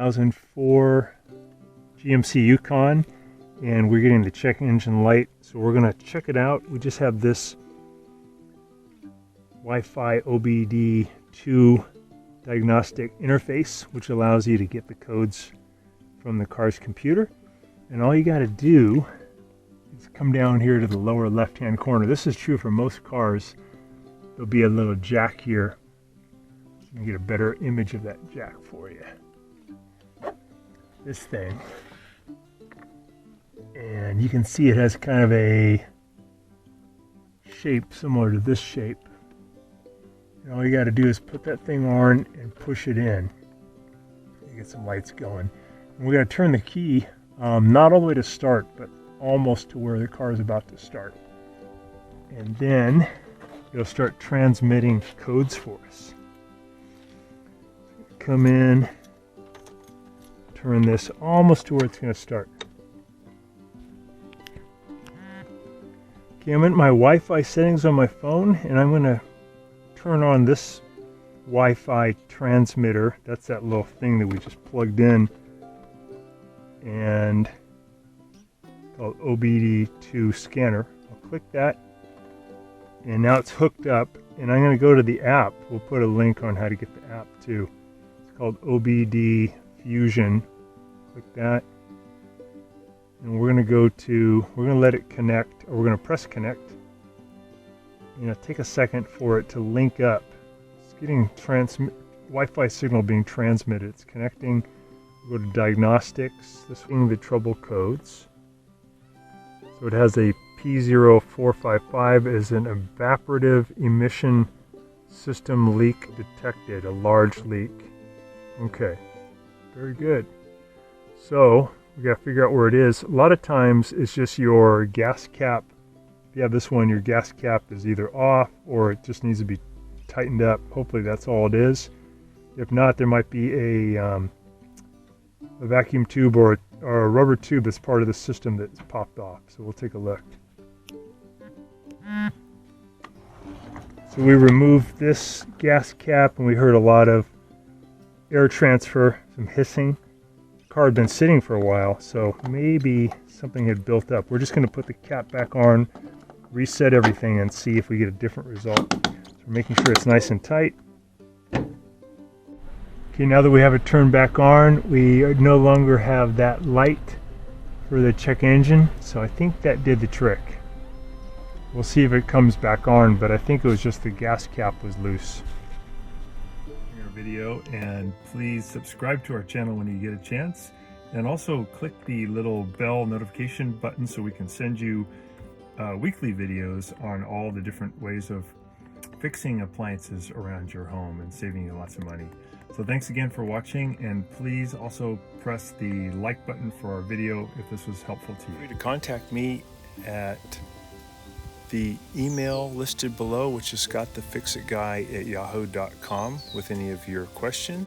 2004 GMC Yukon, and we're getting the check engine light, so we're going to check it out. We just have this Wi-Fi OBD2 diagnostic interface, which allows you to get the codes from the car's computer. And all you got to do is come down here to the lower left-hand corner. This is true for most cars. There'll be a little jack here. Let me get a better image of that jack for you. This thing. And you can see it has kind of a shape similar to this shape. And all you got to do is put that thing on and push it in. You get some lights going. And we're going to turn the key, not all the way to start, but almost to where the car is about to start. And then it'll start transmitting codes for us. Come in, turn this almost to where it's going to start. Okay, I'm in my Wi-Fi settings on my phone, and I'm going to turn on this Wi-Fi transmitter. That's that little thing that we just plugged in, and called OBD2 scanner. I'll click that, and now it's hooked up, and I'm going to go to the app. We'll put a link on how to get the app too. It's called OBD Fusion. Click that, and we're going to let it connect, or we're going to press connect. Take a second for it to link up. It's getting Wi-Fi signal being transmitted. It's connecting. Go to diagnostics. This one, the trouble codes. So it has a P0455 as an evaporative emission system leak detected, a large leak. Okay, very good. So we got to figure out where it is. A lot of times it's just your gas cap. If you have this one, your gas cap is either off or it just needs to be tightened up. Hopefully that's all it is. If not, there might be a vacuum tube or a rubber tube that's part of the system that's popped off. So we'll take a look. So we removed this gas cap, and we heard a lot of air transfer, some hissing. The car had been sitting for a while, so maybe something had built up. We're just going to put the cap back on, reset everything, and see if we get a different result. So we're making sure it's nice and tight. Okay, now that we have it turned back on, we no longer have that light for the check engine, so I think that did the trick. We'll see if it comes back on, but I think it was just the gas cap was loose. Our video, and please subscribe to our channel when you get a chance, and also click the little bell notification button so we can send you weekly videos on all the different ways of fixing appliances around your home and saving you lots of money. So thanks again for watching, and please also press the like button for our video if this was helpful to you. To contact me at the email listed below, which is scottthefixitguy@yahoo.com, with any of your questions.